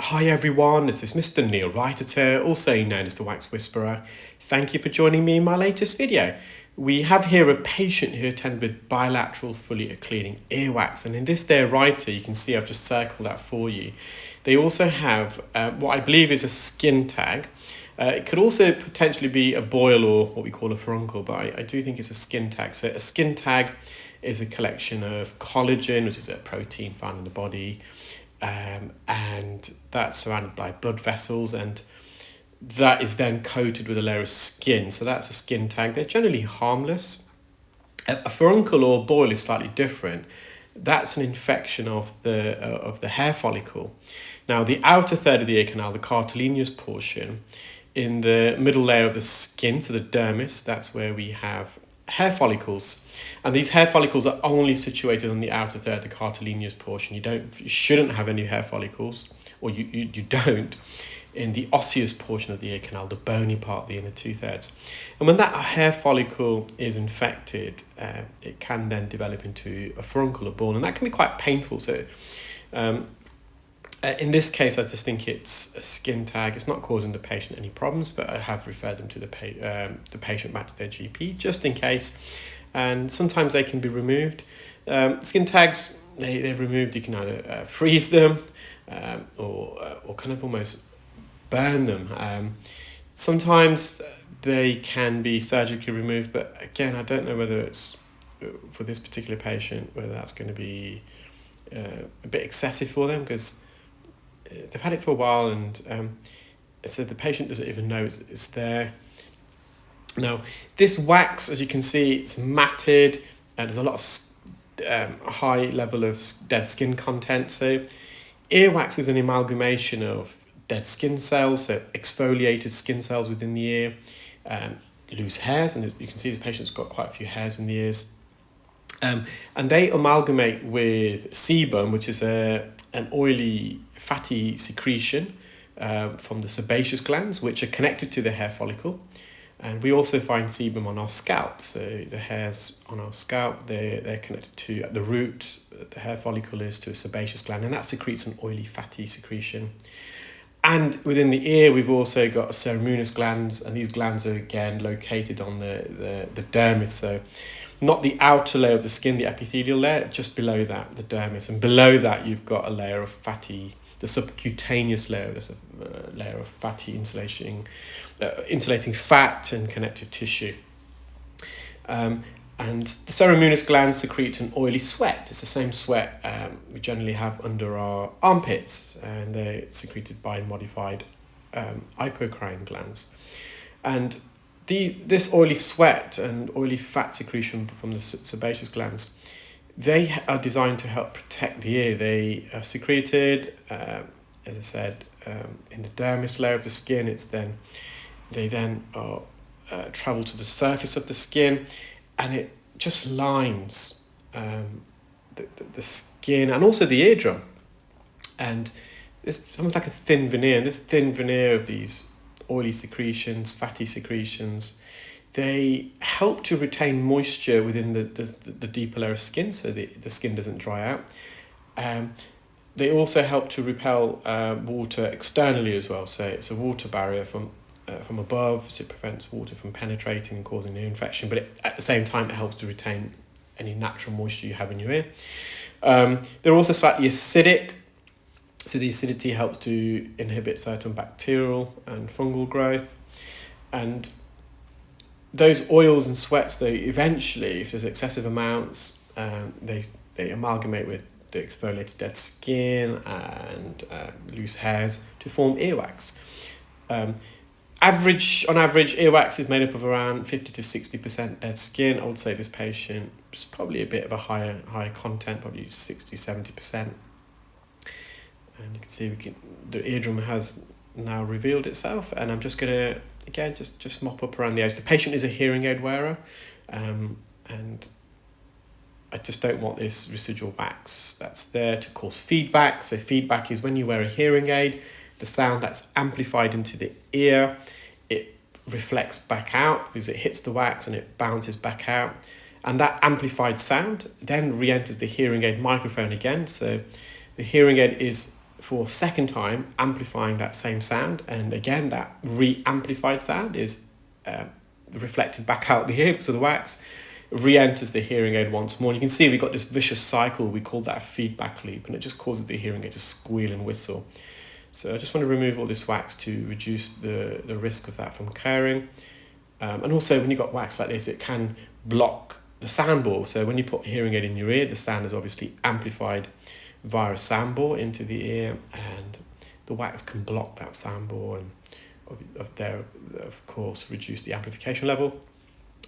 Hi everyone, this is Mr Neel Raithatha, also known as the Wax Whisperer. Thank you for joining me in my latest video. We have here a patient who attended with bilateral fully occluding earwax, and in this their writer, you can see I've just circled that for you. They also have what I believe is a skin tag. It could also potentially be a boil or what we call a furuncle, but I do think it's a skin tag. So a skin tag is a collection of collagen, which is a protein found in the body, and that's surrounded by blood vessels, and that is then coated with a layer of skin. So that's a skin tag. They're generally harmless. A furuncle or boil is slightly different. That's an infection of the hair follicle. Now, the outer third of the ear canal, the cartilaginous portion, in the middle layer of the skin, so the dermis, that's where we have hair follicles, and these hair follicles are only situated on the outer third, the cartilaginous portion. You shouldn't have any hair follicles, or you don't, in the osseous portion of the ear canal, the bony part, the inner 2/3. And when that hair follicle is infected, it can then develop into a furuncle or boil, and that can be quite painful. So in this case, I just think it's a skin tag. It's not causing the patient any problems, but I have referred them to the patient back to their GP just in case. And sometimes they can be removed. Skin tags, they're removed. You can either freeze them or kind of almost burn them. Sometimes they can be surgically removed, but again, I don't know whether it's for this particular patient, whether that's going to be a bit excessive for them, because they've had it for a while, and so the patient doesn't even know it's there. Now, this wax, as you can see, it's matted, and there's a lot of high level of dead skin content. So earwax is an amalgamation of dead skin cells, so exfoliated skin cells within the ear, loose hairs, and you can see the patient's got quite a few hairs in the ears. And they amalgamate with sebum, which is an oily, fatty secretion from the sebaceous glands, which are connected to the hair follicle. And we also find sebum on our scalp. So the hairs on our scalp, they're connected to, at the root, the hair follicle is to a sebaceous gland, and that secretes an oily, fatty secretion. And within the ear, we've also got ceruminous glands, and these glands are again located on the dermis. So not the outer layer of the skin, the epithelial layer, just below that, the dermis. And below that, you've got a layer of fatty, the subcutaneous layer, there's a layer of fatty insulating fat and connective tissue. And the ceruminous glands secrete an oily sweat. It's the same sweat we generally have under our armpits, and they're secreted by modified apocrine glands. And this oily sweat and oily fat secretion from the sebaceous glands, they are designed to help protect the ear. They are secreted, as I said, in the dermis layer of the skin. They then travel to the surface of the skin, and it just lines the skin and also the eardrum. And it's almost like a thin veneer. And this thin veneer of these oily secretions, fatty secretions, they help to retain moisture within the deeper layer of skin, so the skin doesn't dry out. They also help to repel water externally as well. So it's a water barrier from above, so it prevents water from penetrating and causing ear infection, but at the same time, it helps to retain any natural moisture you have in your ear. They're also slightly acidic, so the acidity helps to inhibit certain bacterial and fungal growth. And those oils and sweats, they eventually, if there's excessive amounts, they amalgamate with the exfoliated dead skin and loose hairs to form earwax. On average, earwax is made up of around 50 to 60% dead skin. I would say this patient is probably a bit of a higher content, probably 60, 70%. And you can see the eardrum has now revealed itself, and I'm just going to, again, just mop up around the edge. The patient is a hearing aid wearer, and I just don't want this residual wax that's there to cause feedback. So feedback is when you wear a hearing aid, the sound that's amplified into the ear, it reflects back out because it hits the wax and it bounces back out. And that amplified sound then re-enters the hearing aid microphone again. So the hearing aid is for a second time, amplifying that same sound. And again, that re-amplified sound is reflected back out the ear because of the wax, re-enters the hearing aid once more. And you can see we've got this vicious cycle, we call that a feedback loop, and it just causes the hearing aid to squeal and whistle. So I just want to remove all this wax to reduce the risk of that from occurring. And also when you've got wax like this, it can block the sound bore. So when you put a hearing aid in your ear, the sound is obviously amplified via a sound bore into the ear, and the wax can block that sound bore and of course reduce the amplification level.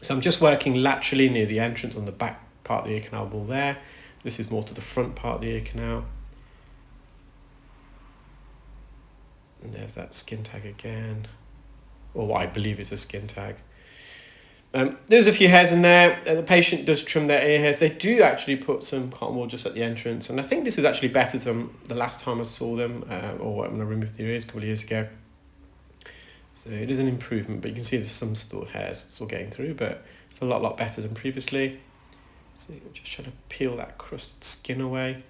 So I'm just working laterally near the entrance on the back part of the ear canal wall there. This is more to the front part of the ear canal. And there's that skin tag again, or what I believe is a skin tag. There's a few hairs in there. The patient does trim their ear hairs. They do actually put some cotton wool just at the entrance, and I think this is actually better than the last time I saw them, or when I removed their ears a couple of years ago. So it is an improvement, but you can see there's some still hairs still getting through, but it's a lot better than previously. So I'm just trying to peel that crusted skin away.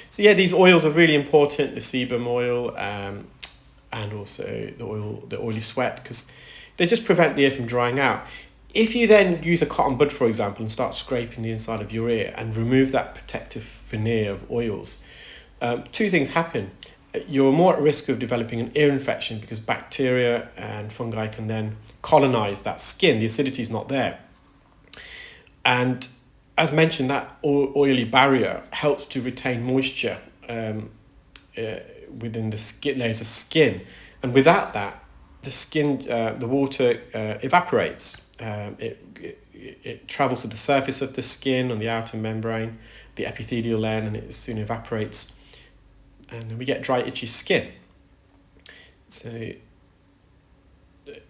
So yeah, these oils are really important, the sebum oil, and also the oily sweat, because they just prevent the ear from drying out. If you then use a cotton bud, for example, and start scraping the inside of your ear and remove that protective veneer of oils, two things happen. You're more at risk of developing an ear infection because bacteria and fungi can then colonize that skin. The acidity is not there. And as mentioned, that oily barrier helps to retain moisture within the skin, layers of skin. And without that, the skin, the water evaporates. It travels to the surface of the skin on the outer membrane, the epithelial layer, and it soon evaporates. And then we get dry, itchy skin. So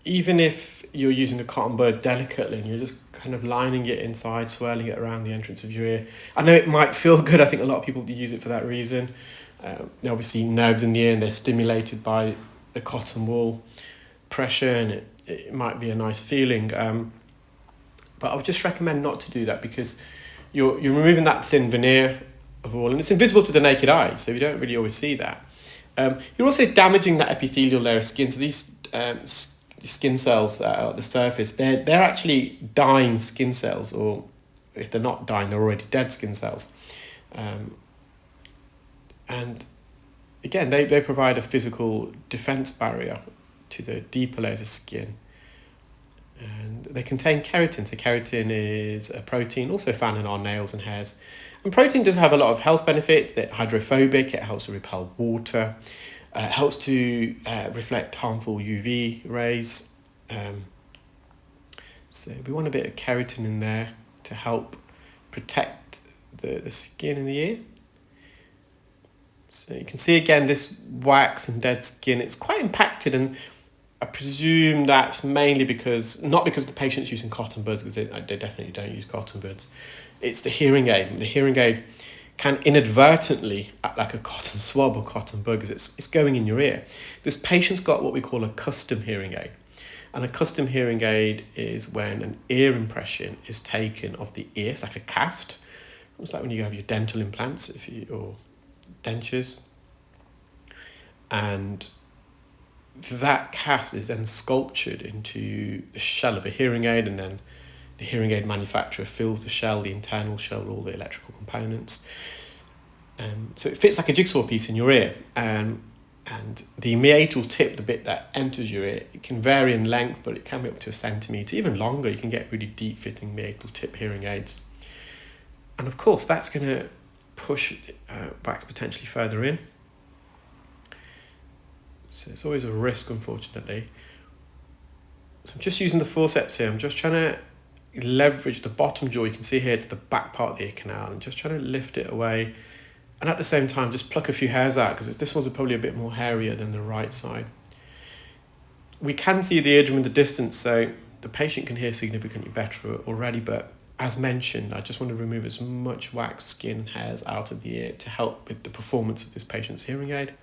even if you're using a cotton bud delicately and you're just kind of lining it inside, swirling it around the entrance of your ear, I know it might feel good. I think a lot of people use it for that reason. Obviously nerves in the ear, and they're stimulated by the cotton wool pressure, and it might be a nice feeling. But I would just recommend not to do that, because you're removing that thin veneer of oil, and it's invisible to the naked eye, so you don't really always see that. You're also damaging that epithelial layer of skin. So these skin cells that are at the surface, they're actually dying skin cells, or if they're not dying, they're already dead skin cells. And again, they provide a physical defense barrier to the deeper layers of skin. And they contain keratin. So keratin is a protein also found in our nails and hairs. And protein does have a lot of health benefits. It's hydrophobic, it helps to repel water, it helps to reflect harmful UV rays. So we want a bit of keratin in there to help protect the skin in the ear. So you can see again this wax and dead skin, it's quite impacted, and I presume that's mainly not because the patient's using cotton buds, because they definitely don't use cotton buds. It's the hearing aid. The hearing aid can inadvertently act like a cotton swab or cotton bud, because it's going in your ear. This patient's got what we call a custom hearing aid. And a custom hearing aid is when an ear impression is taken of the ear. It's like a cast. It's like when you have your dental implants or dentures. And that cast is then sculptured into the shell of a hearing aid, and then the hearing aid manufacturer fills the shell, the internal shell, with all the electrical components. So it fits like a jigsaw piece in your ear. And the meatal tip, the bit that enters your ear, it can vary in length, but it can be up to a centimetre, even longer. You can get really deep fitting meatal tip hearing aids. And of course, that's going to push wax potentially further in. So it's always a risk, unfortunately. So I'm just using the forceps here. I'm just trying to leverage the bottom jaw, you can see here, to the back part of the ear canal, and just trying to lift it away. And at the same time, just pluck a few hairs out, because this one's probably a bit more hairier than the right side. We can see the eardrum in the distance, so the patient can hear significantly better already, but as mentioned, I just want to remove as much wax, skin, and hairs out of the ear to help with the performance of this patient's hearing aid.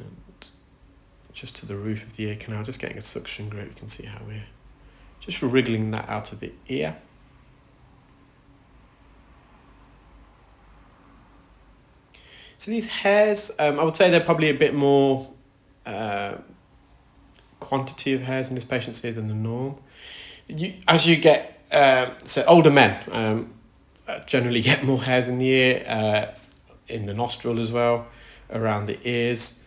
And just to the roof of the ear canal, just getting a suction grip. You can see how we're just wriggling that out of the ear. So these hairs, I would say they're probably a bit more quantity of hairs in this patient's ear than the norm. As you get, so older men generally get more hairs in the ear, in the nostril as well, around the ears.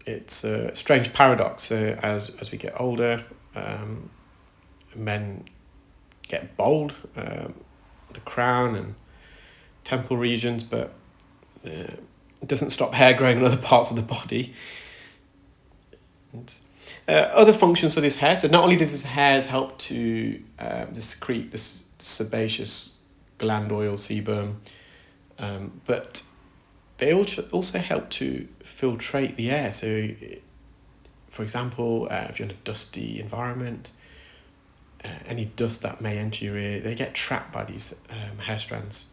It's a strange paradox. As we get older, men get bald, the crown and temple regions, but it doesn't stop hair growing in other parts of the body. And, other functions of this hair. So not only does this hairs help to secrete this sebaceous gland oil sebum, but they also help to filtrate the air. So, for example, if you're in a dusty environment, any dust that may enter your ear, they get trapped by these hair strands.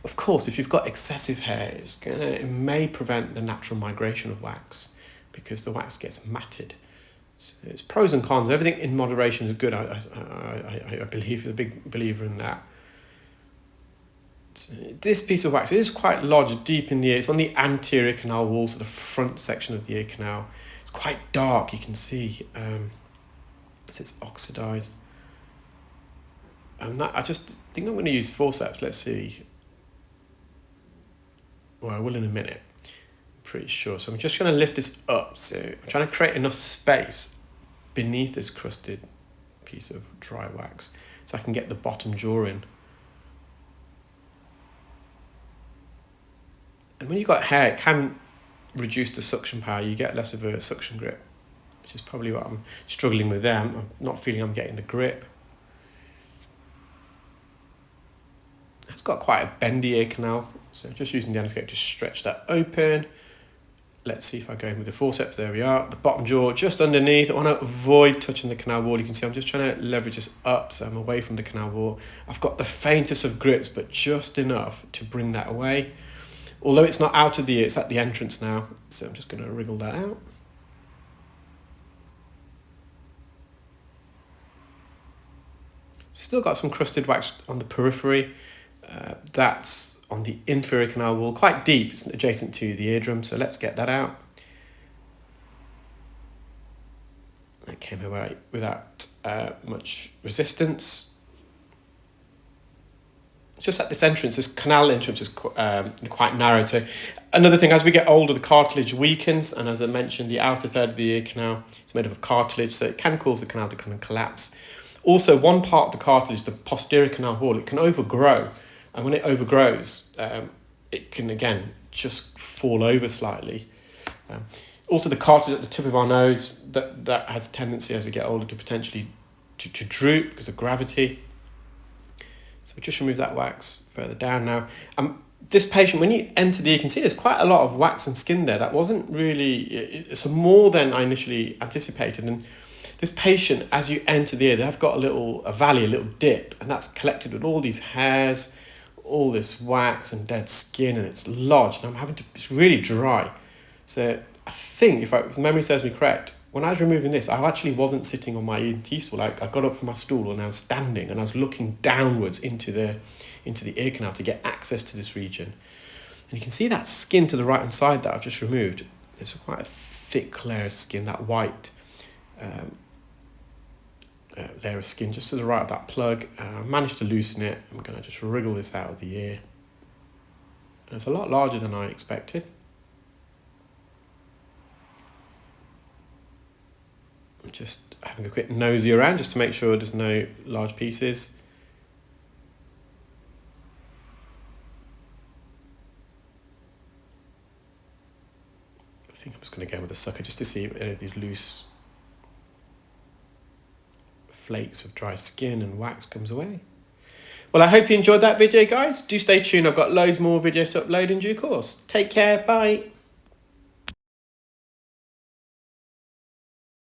Of course, if you've got excessive hair, it may prevent the natural migration of wax because the wax gets matted. So it's pros and cons. Everything in moderation is good. I believe, a big believer in that. So this piece of wax is quite large, deep in the ear. It's on the anterior canal wall, so the front section of the ear canal. It's quite dark, you can see. So it's oxidized. I just think I'm going to use forceps. Let's see. Well, I will in a minute. I'm pretty sure. So I'm just going to lift this up. So I'm trying to create enough space beneath this crusted piece of dry wax so I can get the bottom jaw in. And when you've got hair, it can reduce the suction power. You get less of a suction grip, which is probably what I'm struggling with there. I'm not feeling I'm getting the grip. It's got quite a bendy ear canal, so just using the endoscope to stretch that open. Let's see if I go in with the forceps. There we are. The bottom jaw just underneath. I want to avoid touching the canal wall. You can see I'm just trying to leverage this up so I'm away from the canal wall. I've got the faintest of grips, but just enough to bring that away. Although it's not out of the ear, it's at the entrance now. So I'm just going to wriggle that out. Still got some crusted wax on the periphery. That's on the inferior canal wall, quite deep, it's adjacent to the eardrum, so let's get that out. That came away without much resistance. It's just at this entrance, this canal entrance is quite narrow. So another thing, as we get older, the cartilage weakens, and as I mentioned, the outer third of the ear canal is made up of cartilage, so it can cause the canal to kind of collapse. Also, one part of the cartilage, the posterior canal wall, it can overgrow. And when it overgrows, it can, again, just fall over slightly. Also, the cartilage at the tip of our nose, that has a tendency as we get older to potentially to droop because of gravity. So we just remove that wax further down now. This patient, when you enter the ear, you can see there's quite a lot of wax and skin there. That wasn't really, it's more than I initially anticipated. And this patient, as you enter the ear, they've got a valley, a little dip, and that's collected with all these hairs, all this wax and dead skin, and it's lodged, and it's really dry. So I think, if memory serves me correct, when I was removing this, I actually wasn't sitting on my ENT stool. I got up from my stool and I was standing, and I was looking downwards into the ear canal to get access to this region. And you can see that skin to the right hand side that I've just removed. There's quite a thick layer of skin, that white layer of skin just to the right of that plug. I managed to loosen it. I'm going to just wriggle this out of the ear. And it's a lot larger than I expected. I'm just having a quick nosy around just to make sure there's no large pieces. I think I'm just going to go with a sucker just to see if any of these loose flakes of dry skin and wax comes away. Well, I hope you enjoyed that video, guys. Do stay tuned. I've got loads more videos to upload in due course. Take care. Bye.